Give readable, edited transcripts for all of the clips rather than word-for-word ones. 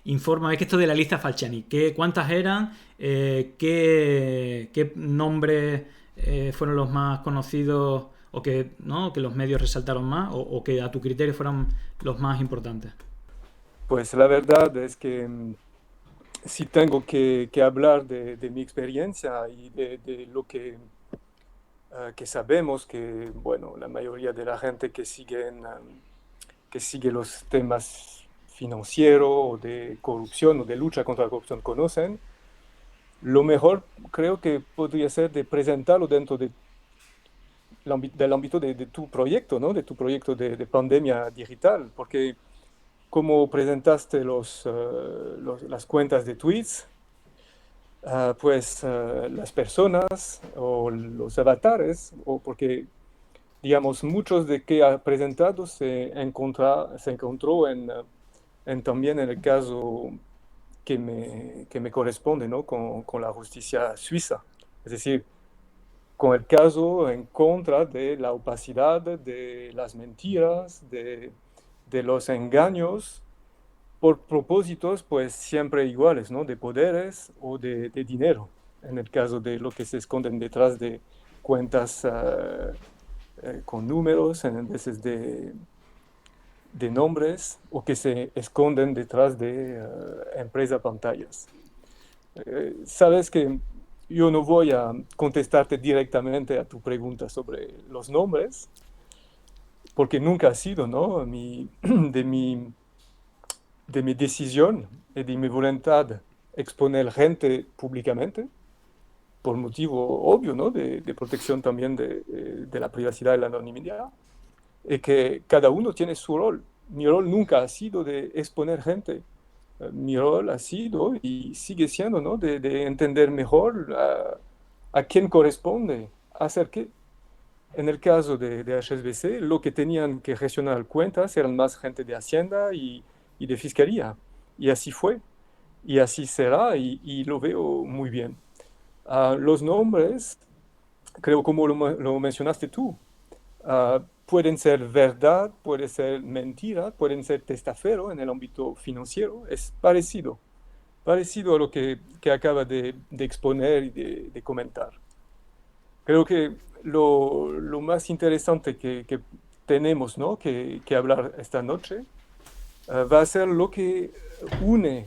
informa, es que esto de la lista Falciani, ¿cuántas eran? ¿Qué nombres fueron los más conocidos o que, ¿no? que los medios resaltaron más o que a tu criterio fueron los más importantes? Pues la verdad es que si tengo que hablar de mi experiencia y de lo que sabemos, que bueno, la mayoría de la gente que sigue los temas financieros o de corrupción o de lucha contra la corrupción conocen, lo mejor creo que podría ser de presentarlo dentro del ámbito de tu proyecto, ¿no? De tu proyecto de pandemia digital, porque como presentaste las cuentas de tweets, pues las personas o los avatares, o porque, digamos, muchos de que ha presentado se encontró también en el caso que me corresponde, ¿no? Con la justicia suiza. Es decir, con el caso en contra de la opacidad, de las mentiras, de los engaños por propósitos pues siempre iguales, ¿no? De poderes o de dinero, en el caso de lo que se esconden detrás de cuentas con números, en veces de nombres, o que se esconden detrás de empresa pantallas. Sabes que yo no voy a contestarte directamente a tu pregunta sobre los nombres, porque nunca ha sido, ¿no? De mi decisión y de mi voluntad exponer gente públicamente, por motivo obvio, ¿no? De protección también de la privacidad y la anonimidad, y que cada uno tiene su rol. Mi rol nunca ha sido de exponer gente. Mi rol ha sido y sigue siendo, ¿no? De entender mejor a quién corresponde hacer qué. En el caso de HSBC, lo que tenían que gestionar cuentas eran más gente de Hacienda y de Fiscalía. Y así fue, y así será, y lo veo muy bien. Los nombres, creo como lo mencionaste tú, pueden ser verdad, pueden ser mentira, pueden ser testaferro en el ámbito financiero. Es parecido a lo que acaba de exponer y de comentar. Creo que lo más interesante que tenemos, ¿no? que hablar esta noche va a ser lo que une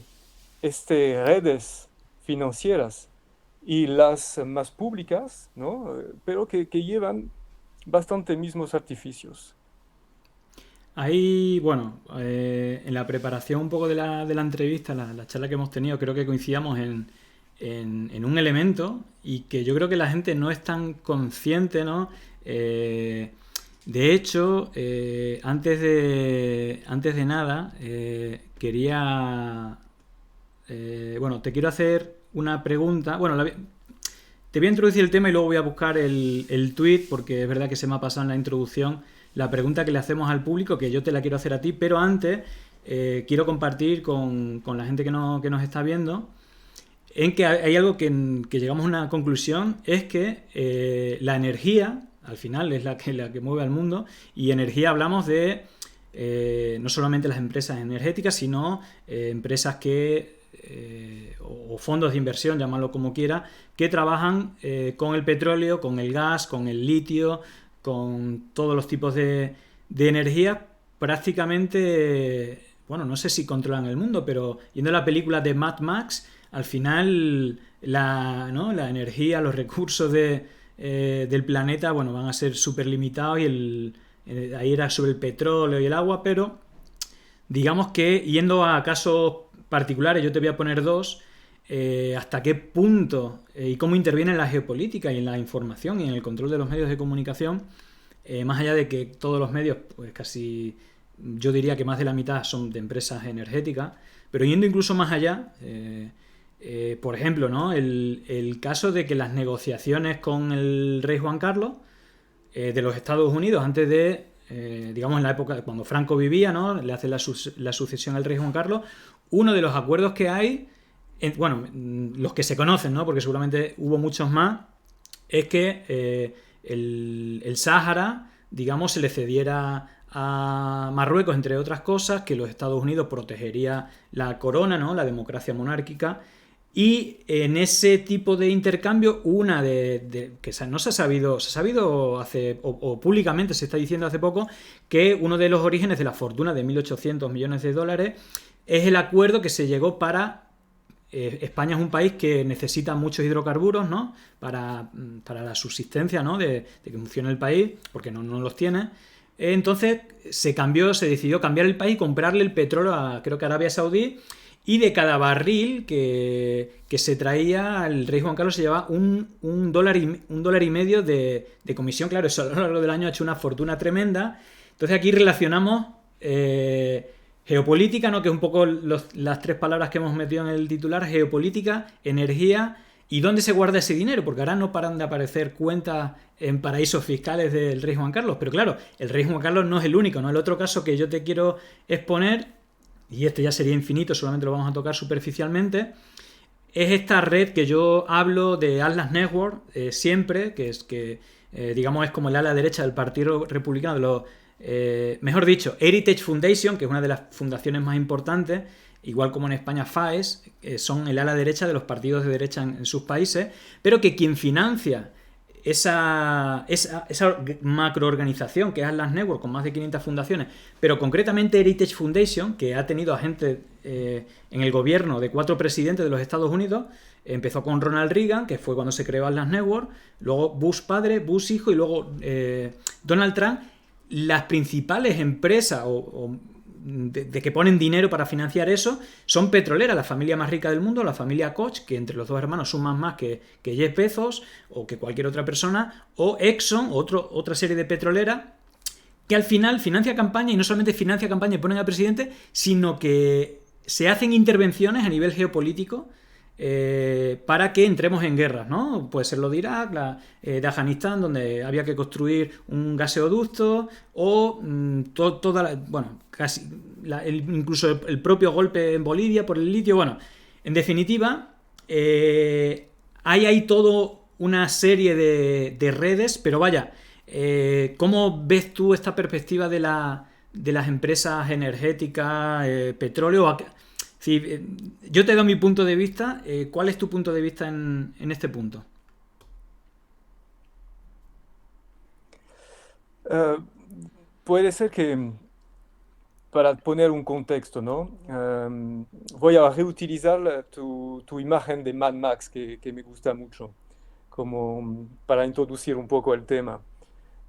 estas redes financieras y las más públicas, ¿no? Pero que llevan bastante mismos artificios. Ahí, bueno, en la preparación un poco de la entrevista, la charla que hemos tenido, creo que coincidíamos en un elemento y que yo creo que la gente no es tan consciente, ¿no? De hecho, antes de nada, bueno, te quiero hacer una pregunta. Bueno, te voy a introducir el tema y luego voy a buscar el tweet porque es verdad que se me ha pasado en la introducción la pregunta que le hacemos al público, que yo te la quiero hacer a ti, pero antes quiero compartir con la gente que nos está viendo en que hay algo que llegamos a una conclusión, es que la energía, al final, es la que mueve al mundo, y energía hablamos de no solamente las empresas energéticas, sino empresas o fondos de inversión, llamarlo como quiera, que trabajan con el petróleo, con el gas, con el litio, con todos los tipos de energía, prácticamente, bueno, no sé si controlan el mundo, pero yendo a la película de Mad Max, al final ¿no? la energía, los recursos del planeta, bueno, van a ser súper limitados y ahí era sobre el petróleo y el agua, pero digamos que yendo a casos particulares, yo te voy a poner dos, hasta qué punto y cómo interviene en la geopolítica y en la información y en el control de los medios de comunicación, más allá de que todos los medios, pues casi yo diría que más de la mitad son de empresas energéticas, pero yendo incluso más allá, por ejemplo, ¿no? el caso de que las negociaciones con el rey Juan Carlos de los Estados Unidos, antes de, digamos, en la época cuando Franco vivía, ¿no? Le hace la sucesión al rey Juan Carlos, uno de los acuerdos que hay, bueno, los que se conocen, ¿no? Porque seguramente hubo muchos más, es que el Sáhara, digamos, se le cediera a Marruecos, entre otras cosas, que los Estados Unidos protegería la corona, ¿no? La democracia monárquica. Y en ese tipo de intercambio, una que no se ha sabido hace, o públicamente se está diciendo hace poco, que uno de los orígenes de la fortuna de 1.800 millones de dólares es el acuerdo que se llegó para... España es un país que necesita muchos hidrocarburos, ¿no? Para la subsistencia, ¿no? De que funcione el país, porque no los tiene. Entonces se decidió cambiar el país y comprarle el petróleo a, creo que Arabia Saudí, y de cada barril que se traía, el rey Juan Carlos se llevaba un dólar y medio de comisión. Claro, eso a lo largo del año ha hecho una fortuna tremenda. Entonces aquí relacionamos geopolítica, ¿no? Que es un poco las tres palabras que hemos metido en el titular: geopolítica, energía y dónde se guarda ese dinero, porque ahora no paran de aparecer cuentas en paraísos fiscales del rey Juan Carlos. Pero claro, el rey Juan Carlos no es el único, ¿no? El otro caso que yo te quiero exponer, y este ya sería infinito, solamente lo vamos a tocar superficialmente, es esta red que yo hablo de Atlas Network siempre, que digamos es como el ala derecha del Partido Republicano, de los mejor dicho, Heritage Foundation, que es una de las fundaciones más importantes, igual como en España FAES, son el ala derecha de los partidos de derecha en sus países, pero que quien financia esa macroorganización que es Atlas Network, con más de 500 fundaciones, pero concretamente Heritage Foundation, que ha tenido a gente en el gobierno de 4 presidentes de los Estados Unidos. Empezó con Ronald Reagan, que fue cuando se creó Atlas Network, luego Bush padre, Bush hijo, y luego Donald Trump. Las principales empresas de que ponen dinero para financiar eso son petroleras. La familia más rica del mundo, la familia Koch, que entre los dos hermanos suman más que Jeff Bezos o que cualquier otra persona, o Exxon, otra serie de petroleras, que al final financia campaña, y no solamente financia campaña y ponen al presidente, sino que se hacen intervenciones a nivel geopolítico para que entremos en guerras, ¿no? Puede ser lo de Irak, de Afganistán, donde había que construir un gaseoducto, o incluso el propio golpe en Bolivia por el litio. Bueno, en definitiva, hay todo una serie de redes, pero vaya, ¿cómo ves tú esta perspectiva de las empresas energéticas, petróleo? Sí, yo te doy mi punto de vista. ¿Cuál es tu punto de vista en este punto? Puede ser que, para poner un contexto, ¿no? Voy a reutilizar tu imagen de Mad Max, que me gusta mucho, como para introducir un poco el tema.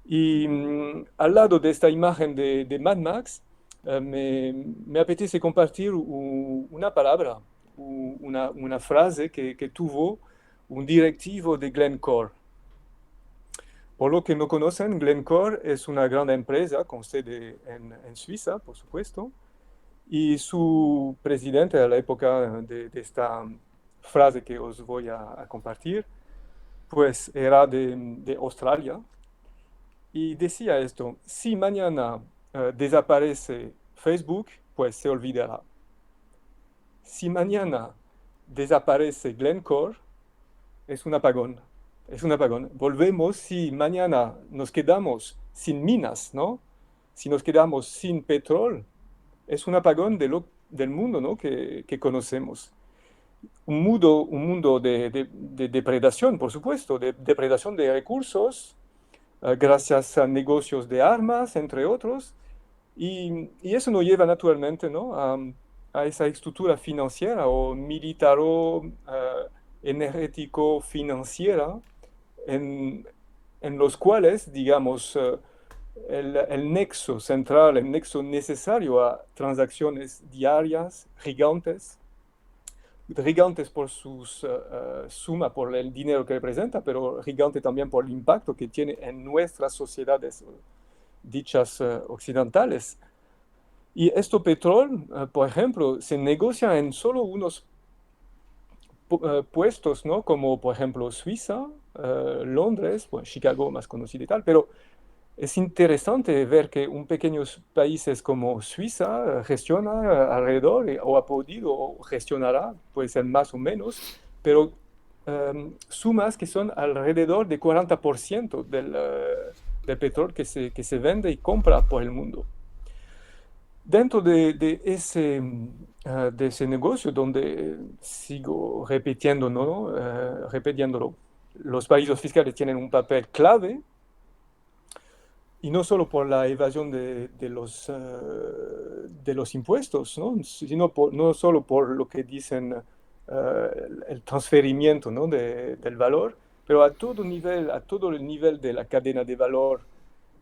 Y al lado de esta imagen de Mad Max, me apetece compartir una palabra, una frase que tuvo un directivo de Glencore. Por lo que no conocen, Glencore es una gran empresa con sede en Suiza, por supuesto, y su presidente a la época de esta frase que os voy a compartir, pues era de Australia, y decía esto: si mañana desaparece Facebook, pues se olvidará. Si mañana desaparece Glencore, es un apagón. Es un apagón. Volvemos si mañana nos quedamos sin minas, ¿no? Si nos quedamos sin petróleo, es un apagón del mundo, ¿no? que conocemos. Un mundo de depredación, por supuesto, de depredación de recursos, gracias a negocios de armas, entre otros. Y eso nos lleva naturalmente, ¿no? a esa estructura financiera o energético-financiera, en los cuales, digamos, el nexo central, el nexo necesario a transacciones diarias gigantes por sus suma, por el dinero que representa, pero gigante también por el impacto que tiene en nuestras sociedades dichas occidentales. Y esto petróleo, por ejemplo, se negocia en solo unos puestos, ¿no? Como por ejemplo Suiza, Londres, bueno, Chicago más conocido y tal, pero es interesante ver que un pequeño país como Suiza gestiona alrededor, o ha podido, o gestionará, puede ser más o menos, pero sumas que son alrededor de 40% del petróleo que se vende y compra por el mundo. dentro de ese negocio donde sigo repitiendo, ¿no? Repitiéndolo, los paraísos fiscales tienen un papel clave y no solo por la evasión de los impuestos, ¿no? Sino no solo por lo que dicen el transferimiento, ¿no? del valor, pero a todo el nivel de la cadena de valor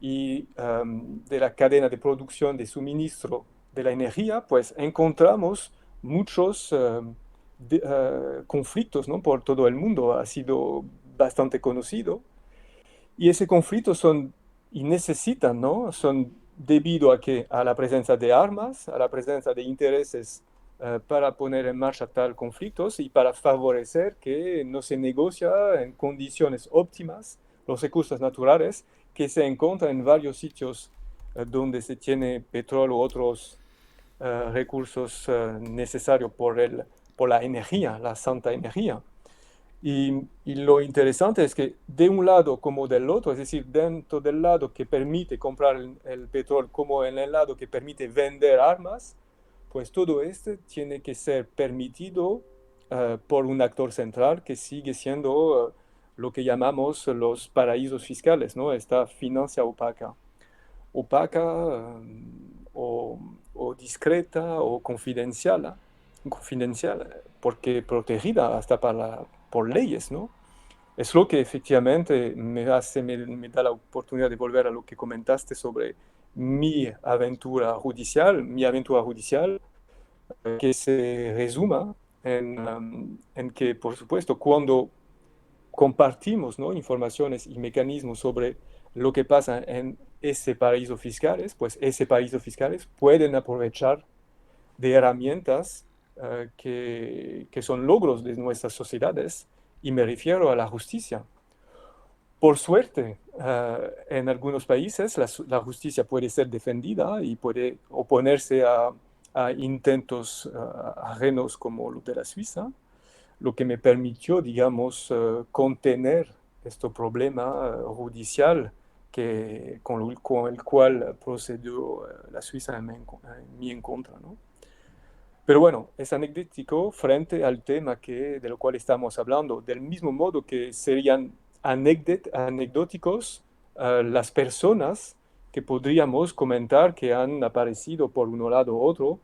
y de la cadena de producción, de suministro de la energía, pues encontramos muchos conflictos, ¿no? Por todo el mundo. Ha sido bastante conocido. Y ese conflicto son y necesitan, ¿no? Son debido a que a la presencia de armas, a la presencia de intereses para poner en marcha tal conflictos y para favorecer que no se negocia en condiciones óptimas los recursos naturales que se encuentran en varios sitios donde se tiene petróleo u otros recursos necesarios por la energía, la santa energía. Y lo interesante es que de un lado como del otro, es decir, dentro del lado que permite comprar el petróleo como en el lado que permite vender armas, pues todo esto tiene que ser permitido por un actor central que sigue siendo lo que llamamos los paraísos fiscales, ¿no? Esta financia opaca. Opaca o, o discreta o confidencial, confidencial, porque protegida hasta por leyes, ¿no? Es lo que efectivamente me da la oportunidad de volver a lo que comentaste sobre mi aventura judicial, que se resuma en que, por supuesto, cuando compartimos, ¿no? informaciones y mecanismos sobre lo que pasa en ese paraíso fiscales, pues ese paraíso fiscales pueden aprovechar de herramientas que son logros de nuestras sociedades, y me refiero a la justicia. Por suerte, en algunos países la justicia puede ser defendida y puede oponerse a intentos ajenos como lo de la Suiza, lo que me permitió, digamos, contener este problema judicial con el cual procedió la Suiza en mi contra, ¿no? Pero bueno, es anecdótico frente al tema de lo cual estamos hablando, del mismo modo que serían anecdóticos las personas que podríamos comentar que han aparecido por un lado u otro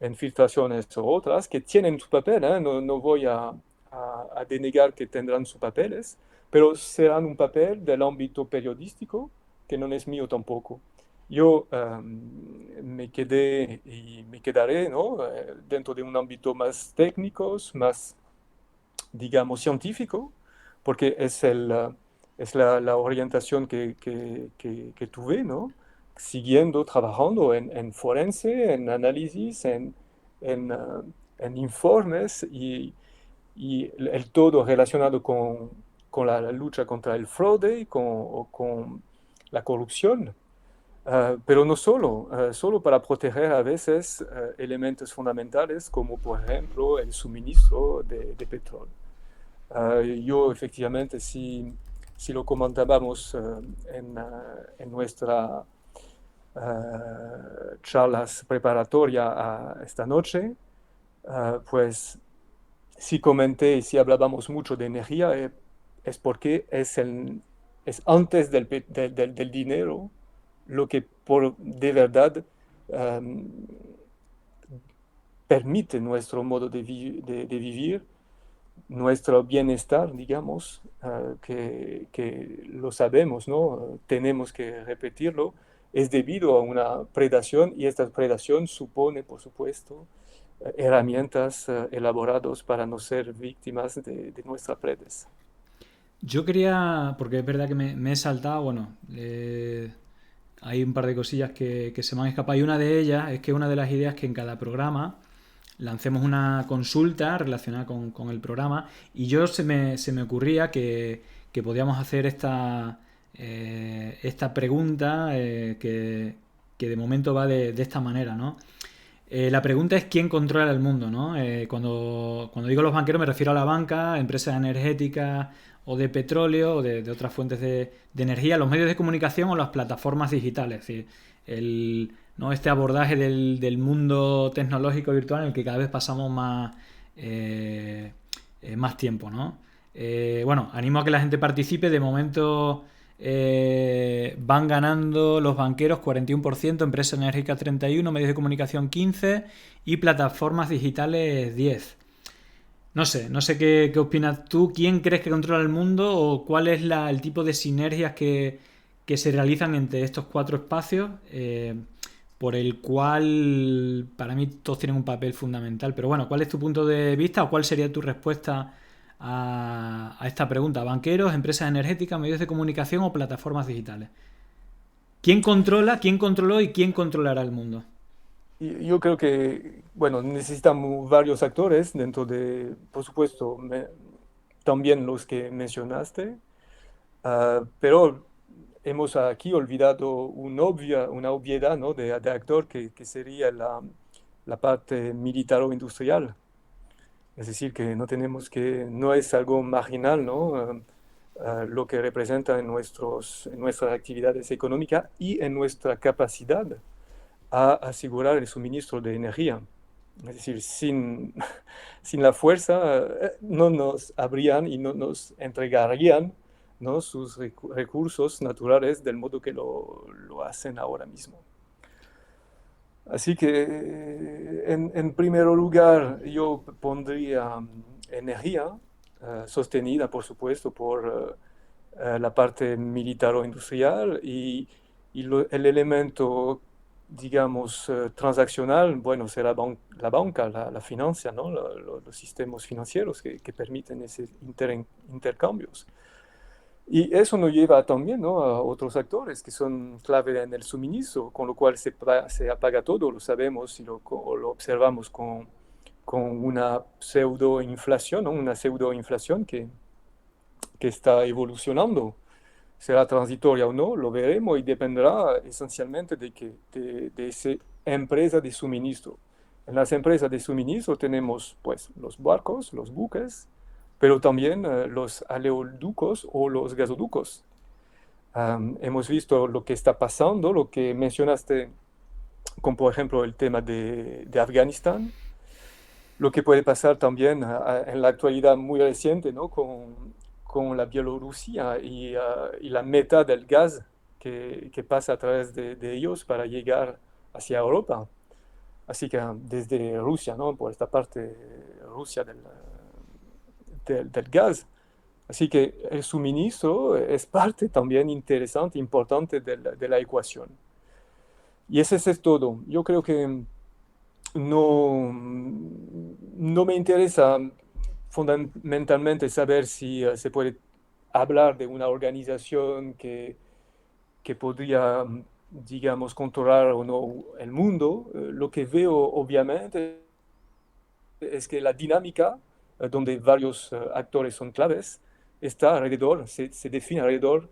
en filtraciones o otras, que tienen su papel, ¿eh? No voy a denegar que tendrán sus papeles, pero serán un papel del ámbito periodístico que no es mío tampoco. Yo me quedé y me quedaré, ¿no? Dentro de un ámbito más técnico, más, digamos, científico, porque es la orientación que tuve, ¿no? Siguiendo, trabajando en forense, en análisis, en, en informes y el todo relacionado con la lucha contra el fraude o con la corrupción. Pero no solo, solo para proteger a veces elementos fundamentales como por ejemplo el suministro de petróleo. Yo efectivamente, si lo comentábamos en nuestra charlas preparatoria a esta noche, pues si comenté y si hablábamos mucho de energía, es porque es antes del dinero lo que de verdad um, permite nuestro modo de vivir, nuestro bienestar, digamos, que lo sabemos, ¿no? Tenemos que repetirlo, es debido a una predación y esta predación supone, por supuesto, herramientas elaboradas para no ser víctimas de nuestras redes. Yo quería, porque es verdad que me he saltado, bueno, hay un par de cosillas que se me han escapado y una de ellas es que una de las ideas es que en cada programa lancemos una consulta relacionada con el programa y yo se me ocurría que podíamos hacer esta pregunta que de momento va de esta manera, ¿no? La pregunta es quién controla el mundo, ¿no? Cuando digo los banqueros me refiero a la banca, empresas energéticas o de petróleo o de otras fuentes de energía, los medios de comunicación o las plataformas digitales. Es decir, ¿no? Este abordaje del mundo tecnológico virtual en el que cada vez pasamos más tiempo, ¿no? Bueno, animo a que la gente participe. De momento van ganando los banqueros 41%, empresas energéticas 31%, medios de comunicación 15% y plataformas digitales 10%. No sé qué opinas tú. ¿Quién crees que controla el mundo o cuál es el tipo de sinergias que se realizan entre estos cuatro espacios? Por el cual para mí todos tienen un papel fundamental. Pero bueno, ¿cuál es tu punto de vista o cuál sería tu respuesta a esta pregunta? ¿Banqueros, empresas energéticas, medios de comunicación o plataformas digitales? ¿Quién controla, quién controló y quién controlará el mundo? Y yo creo que, bueno, necesitamos varios actores dentro de, por supuesto, también los que mencionaste, pero hemos aquí olvidado una obviedad, ¿no? de actor que sería la parte militar-industrial. Es decir, que no es algo marginal, ¿no? Lo que representa en nuestras actividades económicas y en nuestra capacidad a asegurar el suministro de energía. Es decir, sin la fuerza no nos habrían y no nos entregarían, ¿no? sus recursos naturales del modo que lo hacen ahora mismo. Así que en primer lugar yo pondría energía sostenida, por supuesto, por la parte militar o industrial y el elemento, digamos, transaccional, bueno, será la banca, la financia, ¿no? Los sistemas financieros que permiten esos intercambios. Y eso nos lleva también, ¿no? a otros actores que son clave en el suministro, con lo cual se apaga todo, lo sabemos y lo observamos con una pseudoinflación, ¿no? Una pseudoinflación que está evolucionando. Será transitoria o no, lo veremos y dependerá esencialmente de esa empresa de suministro. En las empresas de suministro tenemos pues los barcos, los buques, pero también los oleoductos o los gasoductos. Hemos visto lo que está pasando, lo que mencionaste, con por ejemplo el tema de Afganistán, lo que puede pasar también en la actualidad muy reciente, ¿no? con la Bielorrusia y la meta del gas que pasa a través de ellos para llegar hacia Europa. Así que desde Rusia, ¿no? Por esta parte, Rusia del gas. Así que el suministro es parte también interesante, importante de la ecuación. Y ese es todo. Yo creo que no me interesa fundamentalmente saber si se puede hablar de una organización que podría, digamos, controlar o no el mundo. Lo que veo, obviamente, es que la dinámica, donde varios actores son claves, está alrededor, se define alrededor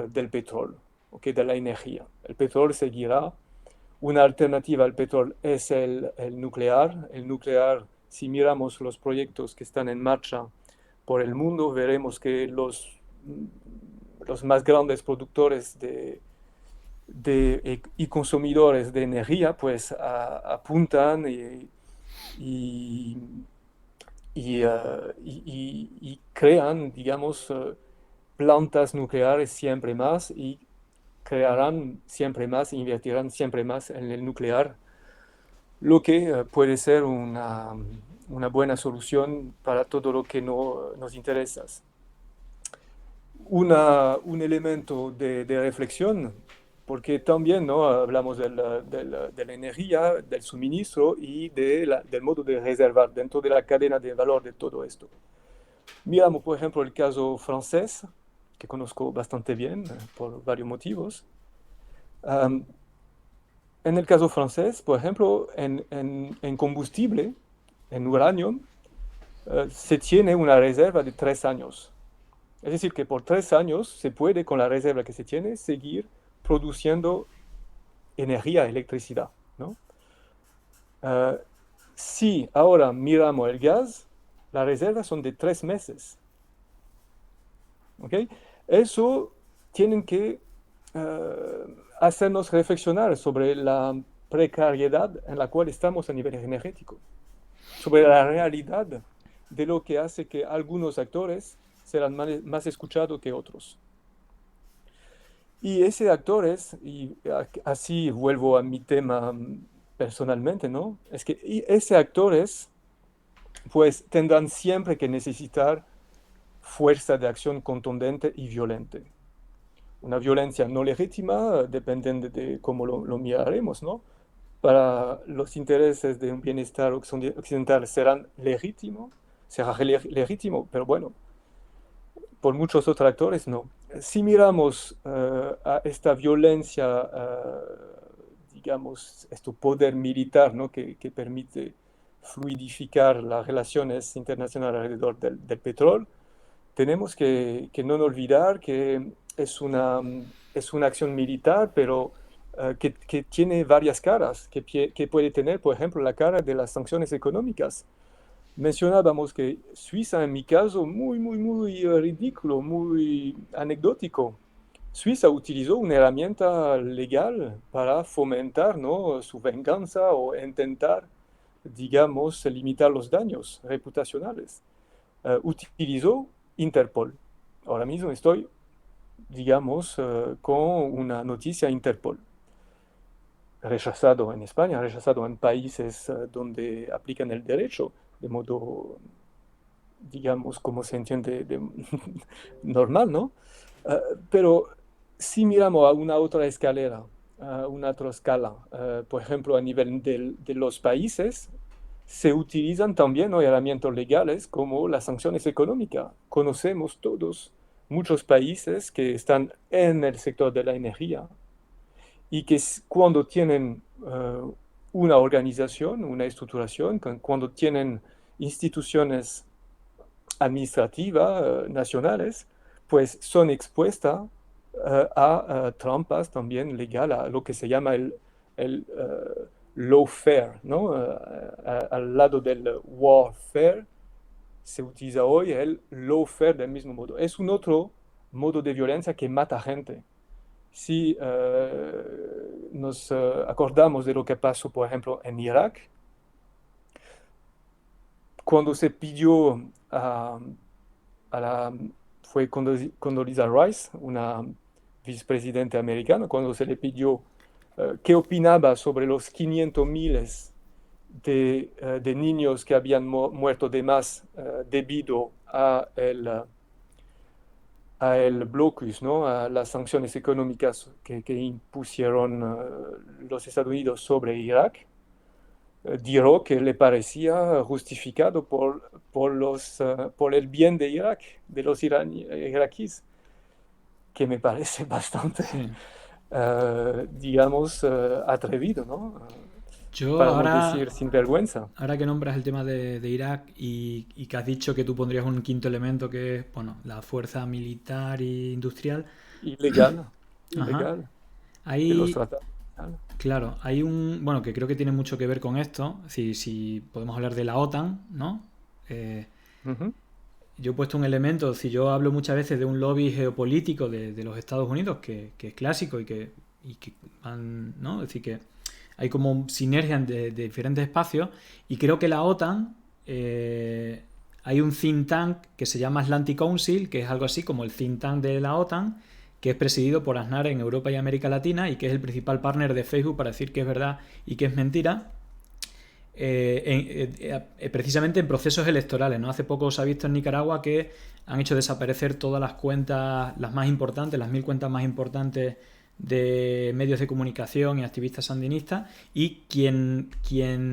del petróleo, ¿ok? De la energía. El petróleo seguirá. Una alternativa al petróleo es el nuclear. El nuclear, si miramos los proyectos que están en marcha por el mundo, veremos que los más grandes productores y consumidores de energía pues apuntan y, y crean, digamos, plantas nucleares siempre más y crearán siempre más, invertirán siempre más en el nuclear, lo que puede ser una buena solución para todo lo que no, nos interesa. Un elemento de reflexión, porque también ¿no? hablamos de la energía, del suministro y del modo de reservar dentro de la cadena de valor de todo esto. Miramos, por ejemplo, el caso francés, que conozco bastante bien por varios motivos. Um, en el caso francés, por ejemplo, en combustible, en uranio, se tiene una reserva de 3 años. Es decir, que por 3 años se puede, con la reserva que se tiene, seguir produciendo energía, electricidad, ¿no? Si ahora miramos el gas, las reservas son de 3 meses. ¿Ok? Eso tienen que hacernos reflexionar sobre la precariedad en la cual estamos a nivel energético, sobre la realidad de lo que hace que algunos actores serán más escuchados que otros. Y ese actores, y así vuelvo a mi tema personalmente, ¿no? Es que ese actores, pues tendrán siempre que necesitar fuerza de acción contundente y violenta. Una violencia no legítima, depende de cómo lo miraremos, ¿no? Para los intereses de un bienestar occidental será legítimo, pero bueno, por muchos otros actores no. Si miramos a esta violencia, digamos, este poder militar, ¿no? que permite fluidificar las relaciones internacionales alrededor del petróleo, tenemos que no olvidar que es una acción militar, pero que tiene varias caras, que puede tener, por ejemplo, la cara de las sanciones económicas. Mencionábamos que Suiza, en mi caso, muy, muy, muy ridículo, muy anecdótico. Suiza utilizó una herramienta legal para fomentar, ¿no? su venganza o intentar, digamos, limitar los daños reputacionales. Utilizó Interpol. Ahora mismo estoy, digamos, con una noticia Interpol. Rechazado en España, rechazado en países donde aplican el derecho de modo, digamos, como se entiende, normal, ¿no? Pero si miramos a una otra escalera, a una otra escala, por ejemplo, a nivel de los países, se utilizan también, ¿no? herramientas legales como las sanciones económicas. Conocemos todos muchos países que están en el sector de la energía y que cuando tienen una organización, una estructuración, cuando tienen instituciones administrativas nacionales, pues son expuestas a trampas también legales, a lo que se llama el lawfare, ¿no? Al lado del warfare se utiliza hoy el lawfare del mismo modo. Es un otro modo de violencia que mata gente. Si nos acordamos de lo que pasó, por ejemplo, en Irak, cuando se pidió fue Condoleezza Rice, una vicepresidenta americana, cuando se le pidió qué opinaba sobre los 500 miles de niños que habían muerto de más debido a el blocus, ¿no? A las sanciones económicas que impusieron los Estados Unidos sobre Irak. Dijo que le parecía justificado por el bien de Irak, de los iraquíes, que me parece bastante, Sí. digamos, atrevido, ¿no? Yo Para no ahora, decir sinvergüenza. ahora que nombras el tema de Irak y que has dicho que tú pondrías un quinto elemento que es, bueno, la fuerza militar e industrial. Ilegal, Ajá. ilegal, de los Ahí, tratados. claro, hay un, bueno, que creo que tiene mucho que ver con esto. Si podemos hablar de la OTAN, ¿no? Eh, Ujú. yo he puesto un elemento, si yo hablo muchas veces de un lobby geopolítico de los Estados Unidos, que es clásico y que ¿no? Es decir, que hay como sinergia de diferentes espacios, y creo que la OTAN, hay un think tank que se llama Atlantic Council, que es algo así como el think tank de la OTAN, que es presidido por Aznar en Europa y América Latina, y que es el principal partner de Facebook para decir qué es verdad y qué es mentira, precisamente en procesos electorales, ¿no? Hace poco se ha visto en Nicaragua que han hecho desaparecer todas las cuentas, las más importantes, las 1000 cuentas más importantes de medios de comunicación y activistas sandinistas, y quien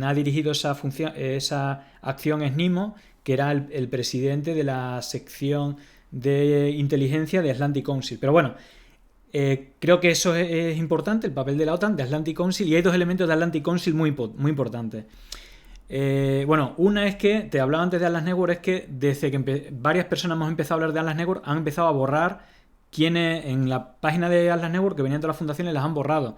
ha dirigido esa acción es Nimo, que era el presidente de la sección de inteligencia de Atlantic Council. Pero bueno, creo que eso es importante, el papel de la OTAN, de Atlantic Council, y hay dos elementos de Atlantic Council muy importantes. Bueno, una es que, te hablaba antes de Atlas Network, es que desde que varias personas hemos empezado a hablar de Atlas Network, han empezado a borrar quienes en la página de Atlas Network que venían de las fundaciones las han borrado.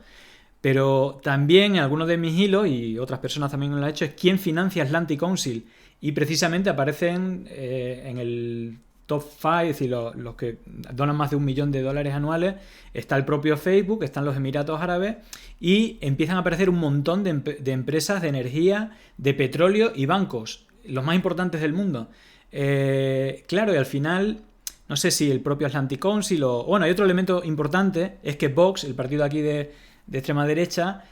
Pero también en algunos de mis hilos, y otras personas también lo han hecho, es quién financia Atlantic Council. Y precisamente aparecen en el top 5, es decir, los que donan más de $1 millón anuales, está el propio Facebook, están los Emiratos Árabes y empiezan a aparecer un montón de empresas de energía, de petróleo y bancos, los más importantes del mundo. Claro, y al final, no sé si el propio Atlantic Council o... Bueno, hay otro elemento importante, es que Vox, el partido aquí de extrema derecha,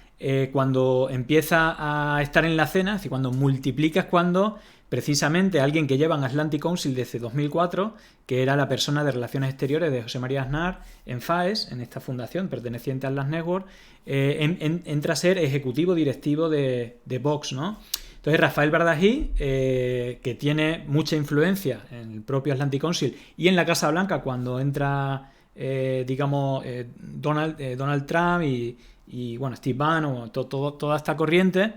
cuando empieza a estar en la escena, es decir, cuando multiplica es cuando precisamente alguien que lleva en Atlantic Council desde 2004, que era la persona de Relaciones Exteriores de José María Aznar en FAES, en esta fundación perteneciente a Atlas Network, entra a ser ejecutivo directivo de Vox, ¿no? Entonces Rafael Bardají, que tiene mucha influencia en el propio Atlantic Council y en la Casa Blanca cuando entra, Donald Trump y bueno, Steve Bannon, toda esta corriente,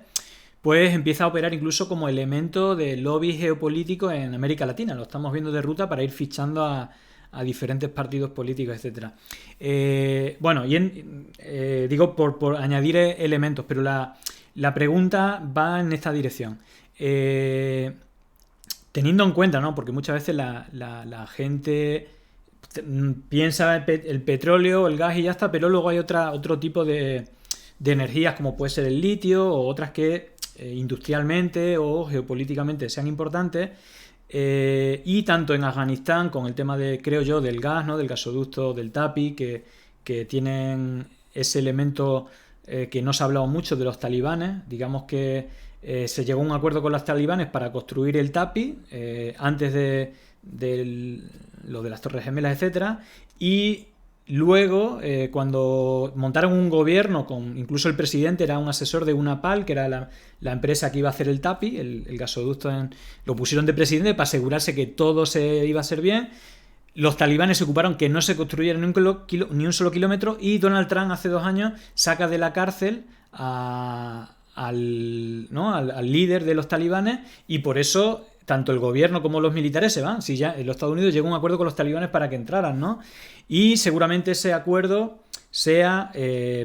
pues empieza a operar incluso como elemento de lobby geopolítico en América Latina. Lo estamos viendo de ruta para ir fichando a diferentes partidos políticos, etcétera. Bueno, digo por añadir elementos, pero la pregunta va en esta dirección. Teniendo en cuenta, ¿no? Porque muchas veces la gente piensa el petróleo, el gas y ya está, pero luego hay otro tipo de energías como puede ser el litio o otras que industrialmente o geopolíticamente sean importantes. Y tanto en Afganistán con el tema creo yo, del gas, ¿no? Del gasoducto del TAPI, que tienen ese elemento que no se ha hablado mucho de los talibanes. Digamos que se llegó a un acuerdo con los talibanes para construir el TAPI antes de lo de las Torres Gemelas, etcétera, y luego cuando montaron un gobierno con incluso el presidente era un asesor de UNAPAL, que era la empresa que iba a hacer el TAPI, el gasoducto, lo pusieron de presidente para asegurarse que todo se iba a hacer bien. Los talibanes se ocuparon que no se construyera ni un solo kilómetro, y Donald Trump hace 2 años saca de la cárcel al líder de los talibanes, y por eso tanto el gobierno como los militares se van. Si ya en los Estados Unidos llegó a un acuerdo con los talibanes para que entraran, ¿no? Y seguramente ese acuerdo sea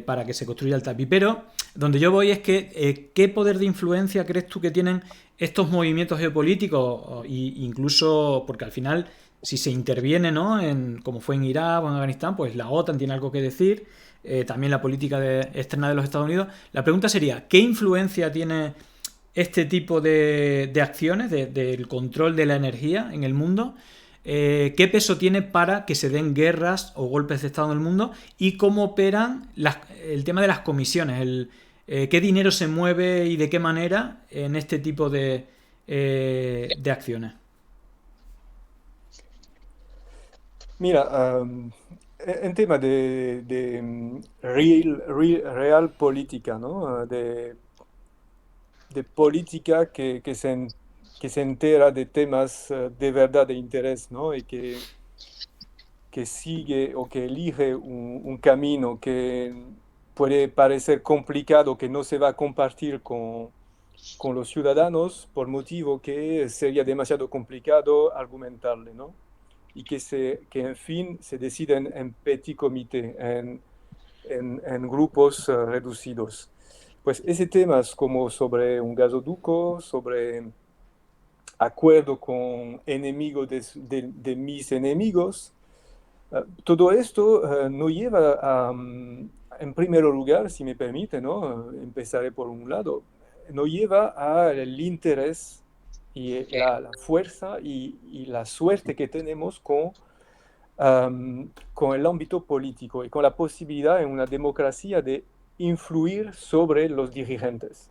para que se construya el TAPI. Pero donde yo voy es que ¿qué poder de influencia crees tú que tienen estos movimientos geopolíticos? Incluso porque al final, si se interviene, ¿no? Como fue en Irak o en Afganistán, pues la OTAN tiene algo que decir, también la política externa de los Estados Unidos. La pregunta sería, ¿qué influencia tiene este tipo de acciones, del control de la energía en el mundo? ¿Qué peso tiene para que se den guerras o golpes de Estado en el mundo? ¿Y cómo operan el tema de las comisiones? ¿Qué dinero se mueve y de qué manera en este tipo de acciones? Mira, en tema de real política, ¿no? De política que se entera de temas de verdad de interés, ¿no? Y que sigue o que elige un camino que puede parecer complicado, que no se va a compartir con los ciudadanos por motivo que sería demasiado complicado argumentarle, ¿no? Y que en fin se deciden en petit comité, en grupos reducidos. Pues ese temas como sobre un gasoducto, sobre acuerdo con enemigos de mis enemigos, todo esto no lleva en primer lugar, si me permite, ¿no? Empezaré por un lado, no lleva al interés y la fuerza y la suerte que tenemos con el ámbito político y con la posibilidad en una democracia de influir sobre los dirigentes.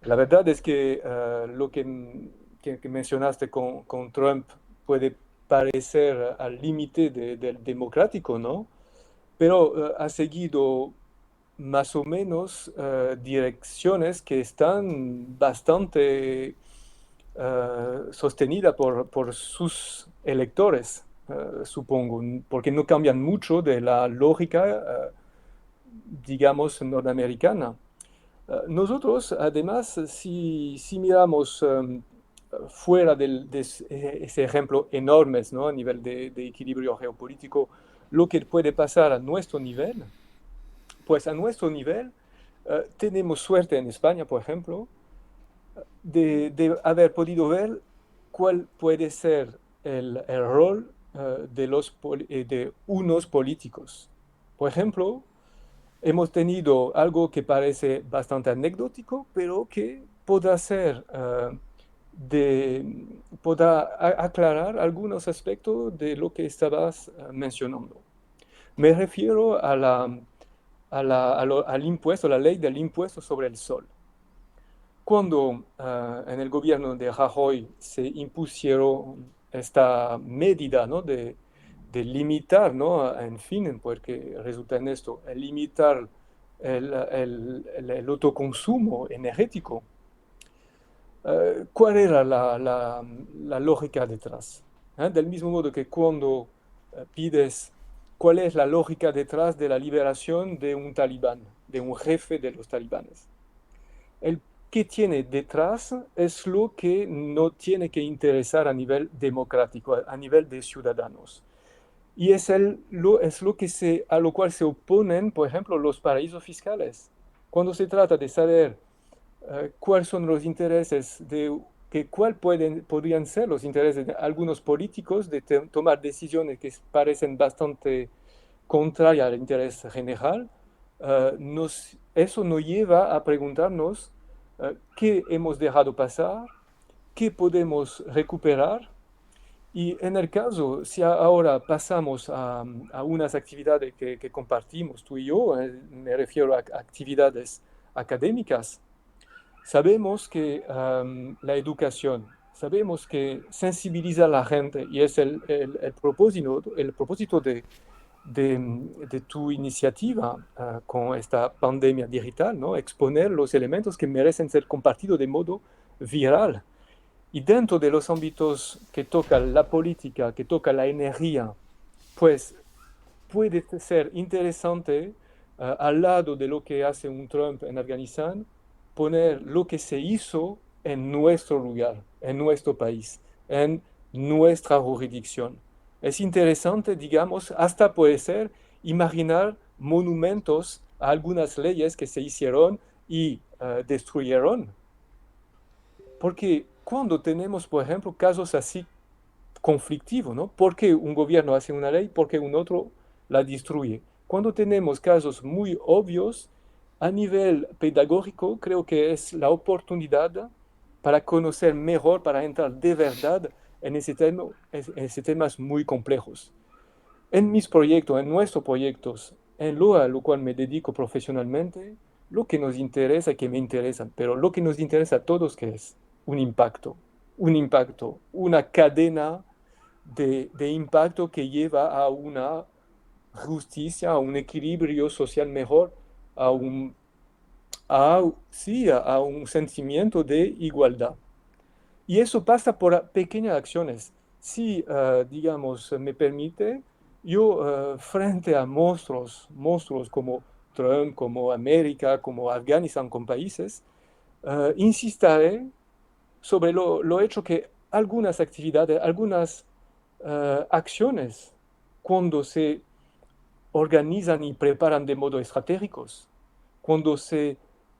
La verdad es que lo que mencionaste con Trump puede parecer al límite del democrático, ¿no? Pero ha seguido más o menos direcciones que están bastante sostenidas por sus electores, supongo, porque no cambian mucho de la lógica, digamos, norteamericana. Nosotros, además, si miramos fuera de ese ejemplo enorme, ¿no? A nivel de equilibrio geopolítico, lo que puede pasar a nuestro nivel, pues a nuestro nivel tenemos suerte en España, por ejemplo, de haber podido ver cuál puede ser el rol de unos políticos. Por ejemplo, hemos tenido algo que parece bastante anecdótico, pero que podrá ser, podrá aclarar algunos aspectos de lo que estabas mencionando. Me refiero al impuesto, la ley del impuesto sobre el sol. Cuando en el gobierno de Rajoy se impusieron esta medida, ¿no? de limitar, ¿no? En fin, porque resulta en esto, el limitar el autoconsumo energético. ¿Cuál era la lógica detrás? Del mismo modo que cuando pides cuál es la lógica detrás de la liberación de un talibán, de un jefe de los talibanes. El que tiene detrás es lo que no tiene que interesar a nivel democrático, a nivel de ciudadanos. Y es lo que a lo cual se oponen, por ejemplo, los paraísos fiscales. Cuando se trata de saber cuáles son los intereses podrían ser los intereses de algunos políticos de tomar decisiones que parecen bastante contrarias al interés general, eso nos lleva a preguntarnos qué hemos dejado pasar, qué podemos recuperar. Y en el caso, si ahora pasamos a unas actividades que compartimos tú y yo, me refiero a actividades académicas, sabemos que la educación, sabemos que sensibiliza a la gente y es el propósito de tu iniciativa con esta pandemia digital, ¿no? Exponer los elementos que merecen ser compartidos de modo viral. Y dentro de los ámbitos que toca la política, que toca la energía, pues puede ser interesante, al lado de lo que hace un Trump en Afganistán, poner lo que se hizo en nuestro lugar, en nuestro país, en nuestra jurisdicción. Es interesante, digamos, hasta puede ser imaginar monumentos a algunas leyes que se hicieron y destruyeron. Porque cuando tenemos, por ejemplo, casos así conflictivo, ¿no? ¿Por qué un gobierno hace una ley? ¿Por qué un otro la destruye? Cuando tenemos casos muy obvios, a nivel pedagógico, creo que es la oportunidad para conocer mejor, para entrar de verdad en ese temas muy complejos. En mis proyectos, en nuestros proyectos, en lo a lo cual me dedico profesionalmente, lo que nos interesa, que me interesa, pero lo que nos interesa a todos, que es un impacto, una cadena de impacto que lleva a una justicia, a un equilibrio social mejor, a sí, a un sentimiento de igualdad. Y eso pasa por pequeñas acciones. Si, digamos, me permite, yo frente a monstruos como Trump, como América, como Afganistán, con países, insistiré sobre lo hecho que algunas actividades, algunas acciones, cuando se organizan y preparan de modo estratégicos, cuando se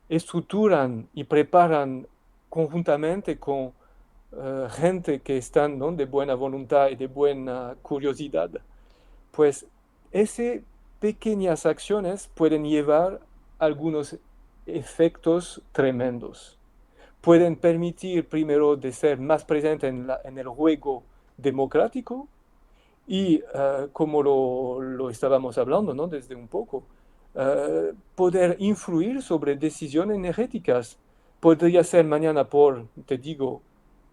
estructuran y preparan conjuntamente con gente que están, ¿no? de buena voluntad y de buena curiosidad, pues esas pequeñas acciones pueden llevar algunos efectos tremendos. Pueden permitir primero de ser más presente en el juego democrático y como lo estábamos hablando, ¿no? Desde un poco, poder influir sobre decisiones energéticas. Podría ser mañana te digo,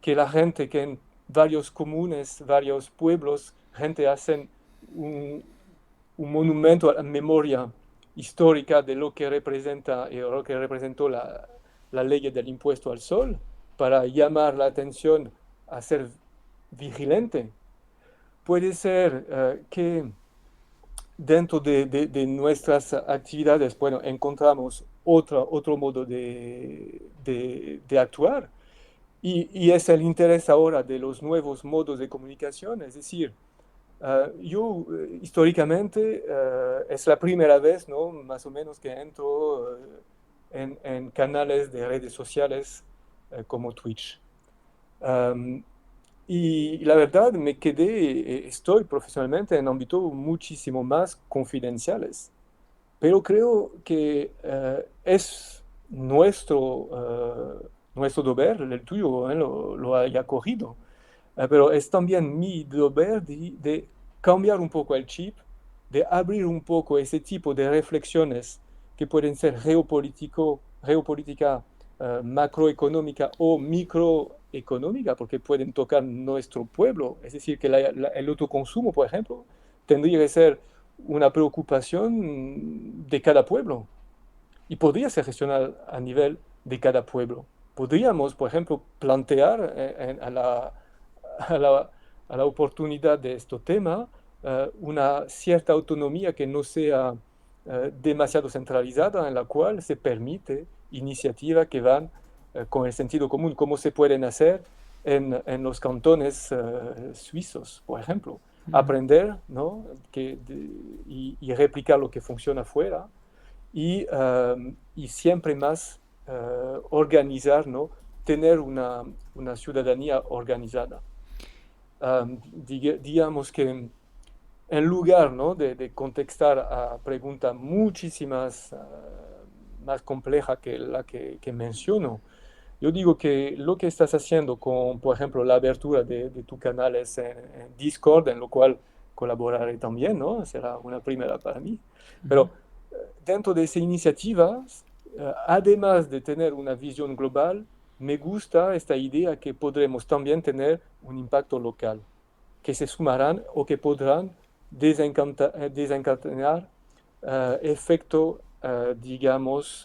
que la gente que en varios comunes, varios pueblos, gente hacen un, un monumento a la memoria histórica de lo que representa y lo que representó la ley del impuesto al sol para llamar la atención a ser vigilante. Puede ser que dentro de nuestras actividades, bueno, encontramos otro modo de actuar y es el interés ahora de los nuevos modos de comunicación, es decir, yo históricamente es la primera vez, ¿no? Más o menos que entro en canales de redes sociales como Twitch. Um, Y la verdad me quedé, estoy profesionalmente en ámbitos muchísimo más confidenciales, pero creo que es nuestro deber, el tuyo, lo haya cogido. Pero es también mi deber de cambiar un poco el chip, de abrir un poco ese tipo de reflexiones que pueden ser geopolítica, macroeconómica o microeconómica, porque pueden tocar nuestro pueblo. Es decir, que el autoconsumo, por ejemplo, tendría que ser una preocupación de cada pueblo y podría ser gestionada a nivel de cada pueblo. Podríamos, por ejemplo, plantear a la, a la oportunidad de este tema una cierta autonomía que no sea demasiado centralizada, en la cual se permite iniciativas que van con el sentido común, como se pueden hacer en los cantones suizos, por ejemplo. Aprender, ¿no? Y replicar lo que funciona afuera y siempre más organizar, ¿no? Tener una ciudadanía organizada. Digamos que en lugar, ¿no? de contestar a preguntas muchísimas más complejas que la que menciono, yo digo que lo que estás haciendo con, por ejemplo, la abertura de tu canal es en Discord, en lo cual colaboraré también, ¿no? Será una primera para mí. Pero dentro de esa iniciativa, además de tener una visión global, me gusta esta idea que podremos también tener un impacto local, que se sumarán o que podrán desencadenar efecto, digamos,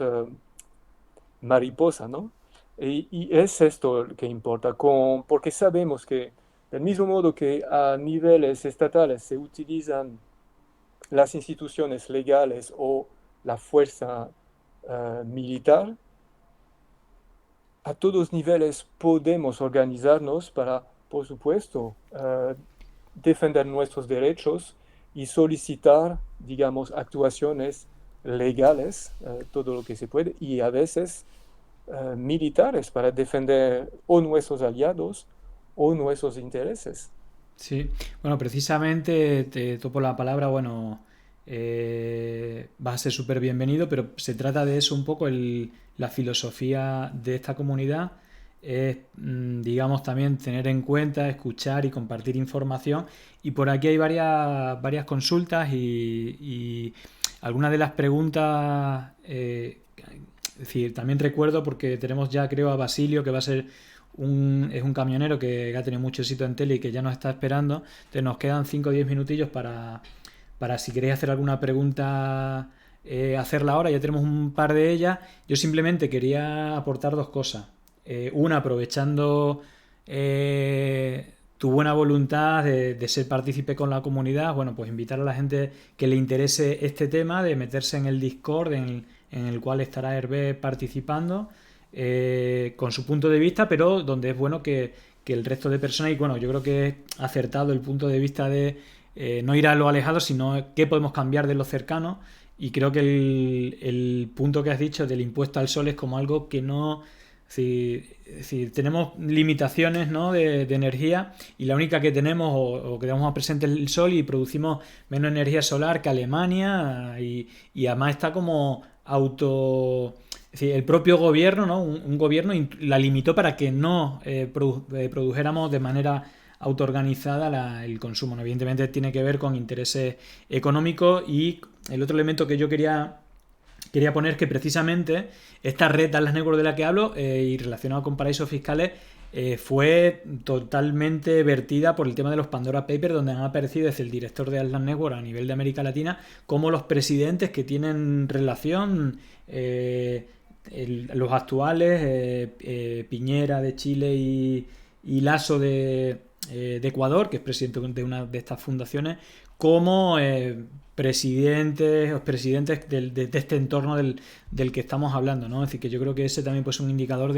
mariposa, ¿no? Y es esto lo que importa, porque sabemos que del mismo modo que a niveles estatales se utilizan las instituciones legales o la fuerza militar, a todos niveles podemos organizarnos para, por supuesto, defender nuestros derechos y solicitar, digamos, actuaciones legales, todo lo que se puede, y a veces militares para defender o nuestros aliados o nuestros intereses. Sí, bueno, precisamente te topo la palabra, bueno, va a ser súper bienvenido, pero se trata de eso un poco, la filosofía de esta comunidad es, digamos, también tener en cuenta, escuchar y compartir información. Y por aquí hay varias consultas y algunas de las preguntas, es decir, también recuerdo porque tenemos ya, creo, a Basilio, que va a ser es un camionero que ha tenido mucho éxito en tele y que ya nos está esperando. Entonces nos quedan 5 o 10 minutillos para si queréis hacer alguna pregunta, hacerla ahora. Ya tenemos un par de ellas. Yo simplemente quería aportar dos cosas. Una, aprovechando tu buena voluntad de ser partícipe con la comunidad, bueno, pues invitar a la gente que le interese este tema, de meterse en el Discord en el cual estará Hervé participando con su punto de vista, pero donde es bueno que el resto de personas, y bueno, yo creo que es acertado el punto de vista de no ir a lo alejado, sino qué podemos cambiar de lo cercano. Y creo que el punto que has dicho del impuesto al sol es como algo que no... Si tenemos limitaciones, ¿no? de energía, y la única que tenemos o que tenemos más presente es el sol, y producimos menos energía solar que Alemania, y además está como auto... Es decir, el propio gobierno, ¿no? Un gobierno la limitó para que no produjéramos de manera autoorganizada el consumo, ¿no? Evidentemente tiene que ver con intereses económicos. Y el otro elemento que yo quería poner, que precisamente esta red Atlas Network de la que hablo, y relacionado con paraísos fiscales, fue totalmente vertida por el tema de los Pandora Papers, donde han aparecido desde el director de Atlas Network a nivel de América Latina como los presidentes que tienen relación, los actuales, Piñera de Chile y Lasso de Ecuador, que es presidente de una de estas fundaciones, como presidentes de este entorno del que estamos hablando, ¿no? Es decir, que yo creo que ese también puede ser un indicador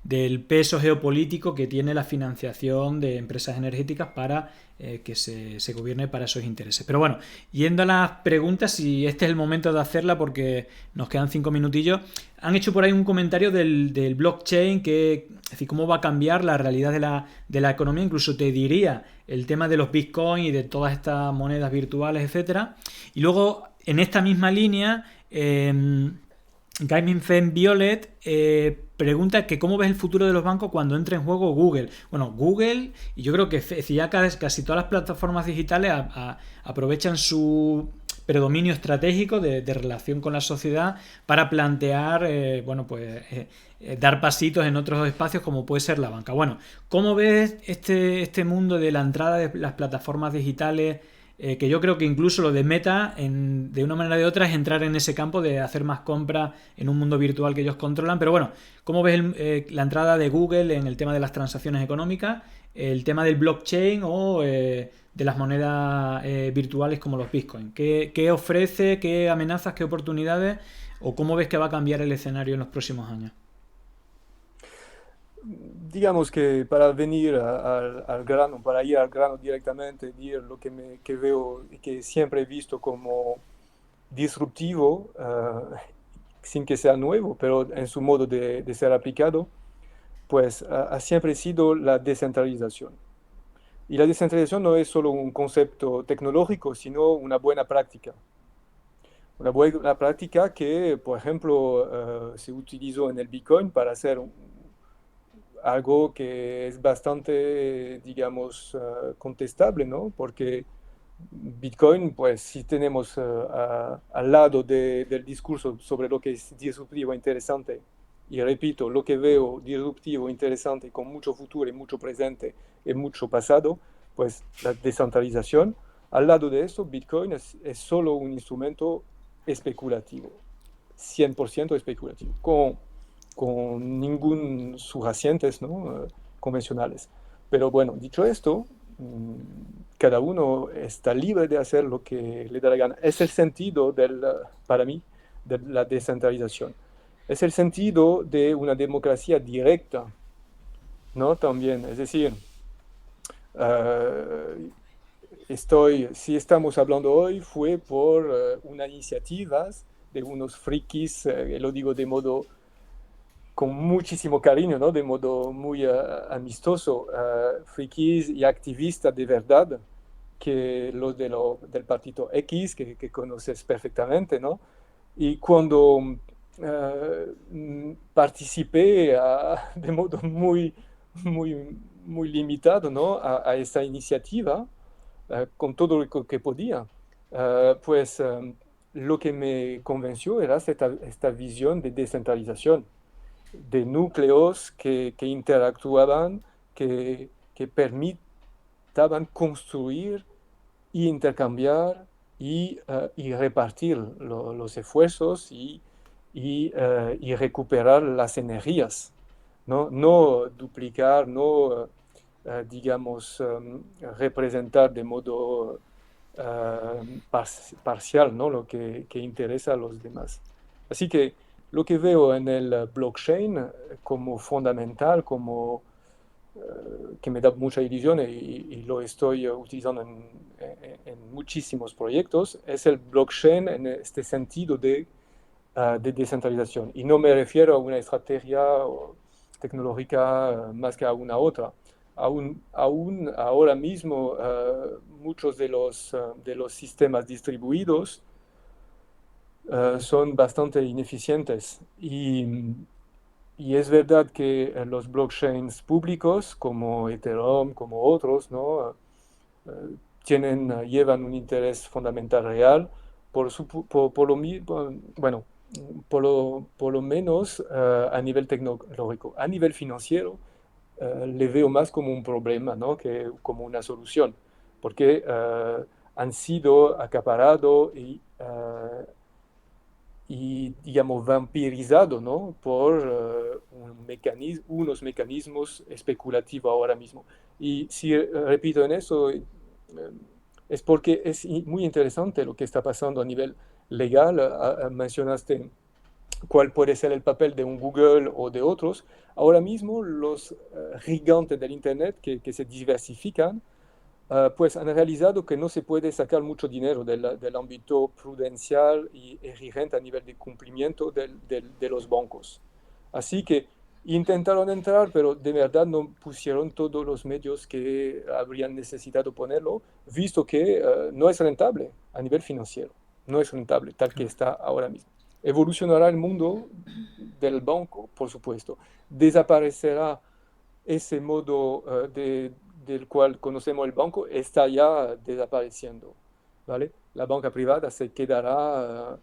del peso geopolítico que tiene la financiación de empresas energéticas para que se gobierne para esos intereses. Pero bueno, yendo a las preguntas, y este es el momento de hacerla porque nos quedan 5 minutillos, han hecho por ahí un comentario del blockchain, que, es decir, cómo va a cambiar la realidad de la economía, incluso te diría el tema de los bitcoins y de todas estas monedas virtuales, etcétera. Y luego, en esta misma línea, Gaming Fan Violet pregunta que cómo ves el futuro de los bancos cuando entre en juego Google. Bueno, Google, y yo creo que ya casi todas las plataformas digitales aprovechan su predominio estratégico de relación con la sociedad para plantear, dar pasitos en otros espacios como puede ser la banca. Bueno, ¿cómo ves este mundo de la entrada de las plataformas digitales? Que yo creo que incluso lo de Meta, de una manera o de otra, es entrar en ese campo de hacer más compras en un mundo virtual que ellos controlan. Pero bueno, ¿cómo ves la entrada de Google en el tema de las transacciones económicas, el tema del blockchain o de las monedas virtuales como los bitcoins? ¿Qué ofrece, qué amenazas, qué oportunidades, o cómo ves que va a cambiar el escenario en los próximos años? Digamos que para venir al grano, para ir al grano directamente, decir lo que veo y que siempre he visto como disruptivo, sin que sea nuevo, pero en su modo de ser aplicado, pues ha siempre sido la descentralización. Y la descentralización no es solo un concepto tecnológico, sino una buena práctica. Una buena práctica que, por ejemplo, se utilizó en el Bitcoin para hacer algo que es bastante, digamos, contestable, ¿no? Porque Bitcoin, pues si tenemos al lado del discurso sobre lo que es disruptivo e interesante, y repito, lo que veo disruptivo, interesante, con mucho futuro y mucho presente y mucho pasado, pues la descentralización. Al lado de eso, Bitcoin es solo un instrumento especulativo, 100% especulativo, con ningún subyacentes, ¿no? Convencionales. Pero bueno, dicho esto, cada uno está libre de hacer lo que le da la gana. Es el sentido para mí, de la descentralización. Es el sentido de una democracia directa, ¿no? También, es decir, uh, si estamos hablando hoy, fue por una iniciativa de unos frikis, lo digo de modo con muchísimo cariño, ¿no? De modo muy amistoso, frikis y activistas de verdad, que los del partido X, que conoces perfectamente, ¿no? Y cuando participé de modo muy limitado, ¿no? A esta iniciativa, con todo lo que podía, pues lo que me convenció era esta visión de descentralización, de núcleos que interactuaban, que permitaban construir y intercambiar y repartir los esfuerzos y recuperar las energías, ¿no? No duplicar, no, digamos, representar de modo parcial, ¿no? Lo que interesa a los demás. Así que lo que veo en el blockchain como fundamental, como que me da mucha ilusión y lo estoy utilizando en muchísimos proyectos, es el blockchain en este sentido de descentralización. Y no me refiero a una estrategia tecnológica más que a una otra. Aún ahora mismo, muchos de los sistemas distribuidos son bastante ineficientes y es verdad que los blockchains públicos como Ethereum, como otros, ¿no? Llevan un interés fundamental real bueno, por lo menos a nivel tecnológico. A nivel financiero, le veo más como un problema, ¿no? Que como una solución, porque han sido acaparados y, digamos, vampirizado, ¿no? Por unos mecanismos especulativos ahora mismo. Y si repito en eso, es porque es muy interesante lo que está pasando a nivel legal. Mencionaste cuál puede ser el papel de un Google o de otros. Ahora mismo los gigantes del Internet que se diversifican, pues han realizado que no se puede sacar mucho dinero del ámbito prudencial y exigente a nivel de cumplimiento de los bancos. Así que intentaron entrar, pero de verdad no pusieron todos los medios que habrían necesitado ponerlo, visto que no es rentable a nivel financiero, no es rentable tal que está ahora mismo. Evolucionará el mundo del banco, por supuesto. Desaparecerá ese modo del cual conocemos el banco, está ya desapareciendo, ¿vale? La banca privada se quedará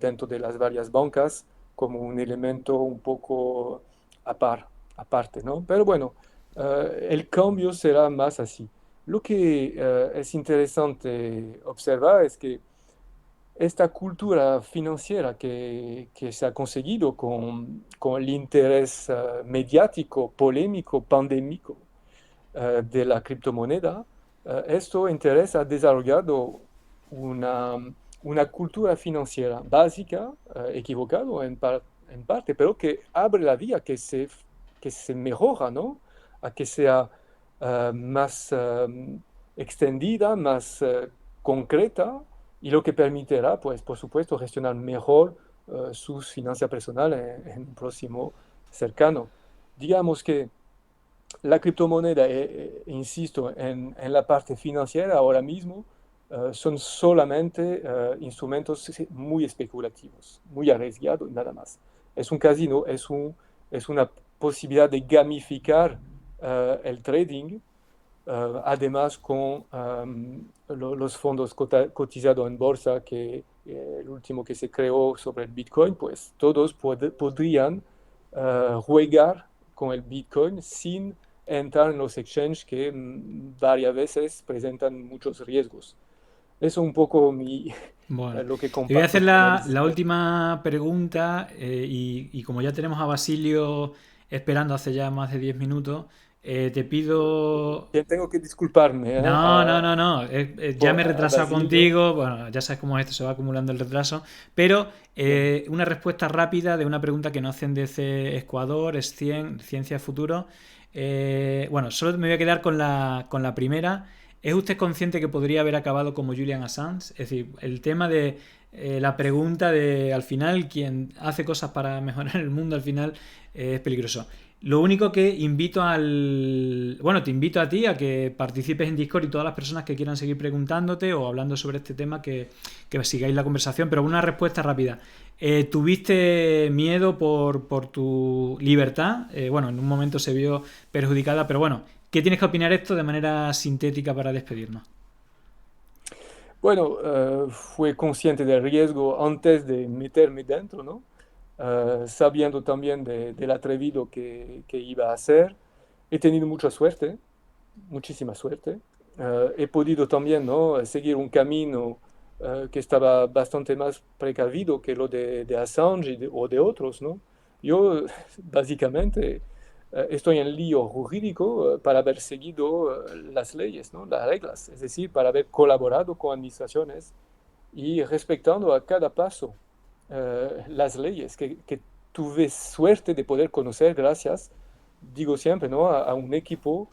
dentro de las varias bancas como un elemento un poco aparte, ¿no? Pero bueno, el cambio será más así. Lo que es interesante observar es que esta cultura financiera que se ha conseguido con el interés mediático, polémico, pandémico de la criptomoneda, esto interés ha desarrollado una, una cultura financiera básica, equivocado en parte, pero que abre la vía, que se mejora, ¿no? A que sea más extendida, más concreta y lo que permitirá, pues, por supuesto, gestionar mejor sus finanzas personales en un próximo cercano. Digamos que la criptomoneda, insisto, en la parte financiera ahora mismo, son solamente instrumentos muy especulativos, muy arriesgados, nada más. Es un casino, es una posibilidad de gamificar el trading, además con los fondos cotizados en bolsa, que el último que se creó sobre el Bitcoin, pues todos podrían jugar con el Bitcoin sin entrar en los exchanges que varias veces presentan muchos riesgos. Eso es un poco Bueno, lo que te voy a hacer comparto como análisis. la última pregunta y como ya tenemos a Basilio esperando hace ya más de 10 minutos, te pido... Tengo que disculparme No, no, no, no, ya me he a retrasado Basilio. contigo, bueno, ya sabes cómo es esto, se va acumulando el retraso, pero Bien. una respuesta rápida de una pregunta que nos hacen desde Ecuador, es 100, Ciencia Futuro. Bueno, solo me voy a quedar con la primera. ¿Es usted consciente que podría haber acabado como Julian Assange? Es decir, el tema de la pregunta de al final, quien hace cosas para mejorar el mundo, al final es peligroso. Lo único que invito al... Bueno, te invito a ti a que participes en Discord y todas las personas que quieran seguir preguntándote o hablando sobre este tema que sigáis la conversación, pero una respuesta rápida. ¿Tuviste miedo por tu libertad? Bueno, en un momento se vio perjudicada, pero bueno, ¿qué tienes que opinar esto de manera sintética para despedirnos? Bueno, fui consciente del riesgo antes de meterme dentro, ¿no? Sabiendo también del atrevido que iba a hacer. He tenido mucha suerte, muchísima suerte. He podido también, ¿no? Seguir un camino que estaba bastante más precavido que lo de Assange o de otros, ¿no? Yo, básicamente, estoy en lío jurídico para haber seguido las leyes, ¿no? Las reglas, es decir, para haber colaborado con administraciones y respetando a cada paso las leyes que tuve suerte de poder conocer gracias, digo siempre, ¿no? A un equipo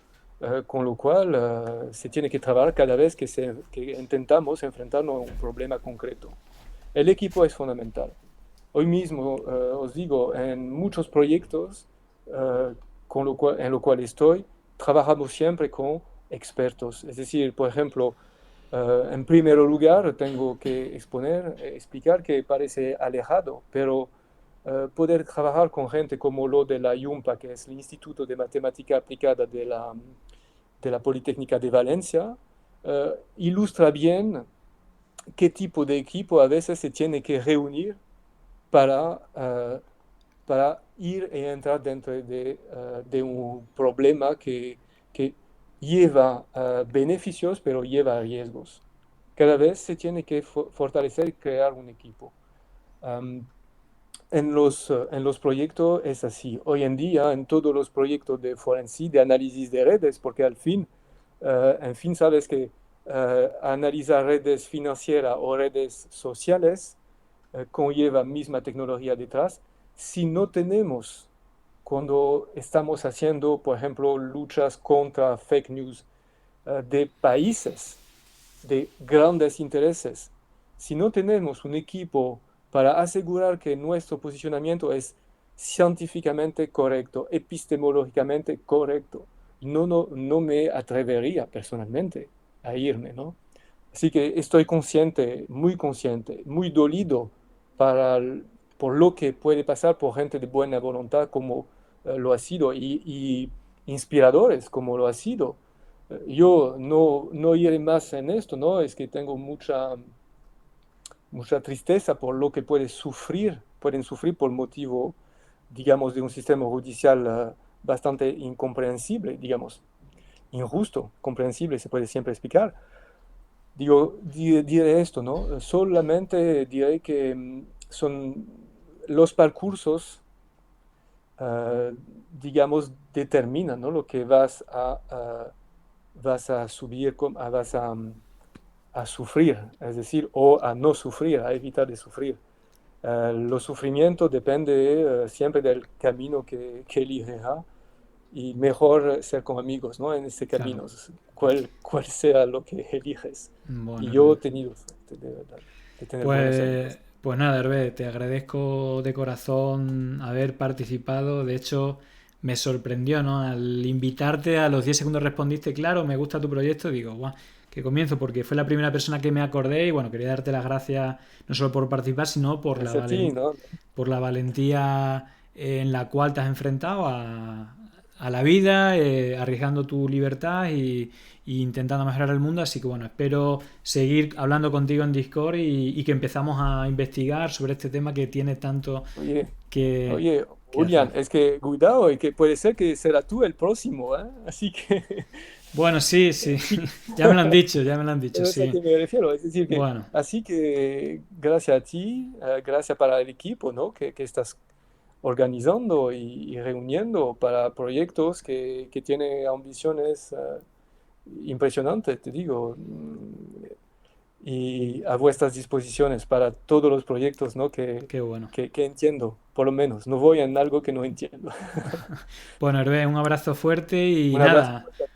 con lo cual se tiene que trabajar cada vez que intentamos enfrentarnos a un problema concreto. El equipo es fundamental. Hoy mismo, os digo, en muchos proyectos en lo cual estoy, trabajamos siempre con expertos. Es decir, por ejemplo, en primer lugar, tengo que explicar que parece alejado, pero poder trabajar con gente como lo de la IUMPA, que es el Instituto de Matemática Aplicada de la Politécnica de Valencia, ilustra bien qué tipo de equipo a veces se tiene que reunir para ir y entrar dentro de un problema que lleva beneficios, pero lleva riesgos. Cada vez se tiene que fortalecer y crear un equipo. Um, en los proyectos es así. Hoy en día, en todos los proyectos de forense, de análisis de redes, porque al fin, en fin, sabes que analizar redes financieras o redes sociales conlleva misma tecnología detrás, si no tenemos, cuando estamos haciendo, por ejemplo, luchas contra fake news de países, de grandes intereses, si no tenemos un equipo para asegurar que nuestro posicionamiento es científicamente correcto, epistemológicamente correcto, no me atrevería personalmente a irme, ¿no? Así que estoy consciente, muy dolido para, por lo que puede pasar por gente de buena voluntad como lo ha sido y inspiradores como lo ha sido. Yo no iré más en esto, ¿no? Es que tengo mucha tristeza por lo que pueden sufrir por motivo, digamos, de un sistema judicial bastante incomprensible, digamos, injusto, comprensible, se puede siempre explicar. Digo, diré esto, ¿no? Solamente diré que son los percursos, ah, digamos, determinan, ¿no? Lo que vas a subir, a sufrir, es decir, o a no sufrir, a evitar de sufrir. Los sufrimientos depende siempre del camino que eliges, y mejor ser con amigos, ¿no? En ese Claro. camino, cual sea lo que eliges. Y Bueno, yo Hervé. he tenido suerte, de verdad, de tener buenos Pues, amigos. pues nada, Hervé, te agradezco de corazón haber participado. De hecho, me sorprendió, ¿no? Al invitarte, a los 10 segundos respondiste, claro, me gusta tu proyecto. Digo, guau, que comienzo, porque fue la primera persona que me acordé y bueno, quería darte las gracias no solo por participar, sino Gracias a ti, ¿no? por la valentía en la cual te has enfrentado a la vida, arriesgando tu libertad y intentando mejorar el mundo. Así que bueno, espero seguir hablando contigo en Discord y que empezamos a investigar sobre este tema que tiene tanto Oye, que, oye, que hacer. Julián, es que cuidado, y que puede ser que será tú el próximo, ¿eh? Así que, Bueno, sí, sí, así ya me lo han dicho, ya me lo han dicho, es a sí. que me refiero. Es decir, que Bueno, así que gracias a ti, gracias para el equipo, ¿no? Que estás organizando y reuniendo para proyectos que tienen ambiciones impresionantes, te digo, y a vuestras disposiciones para todos los proyectos, ¿no? qué bueno. Que entiendo, por lo menos. No voy en algo que no entiendo. Bueno, Hervé, un abrazo fuerte y Un abrazo. nada,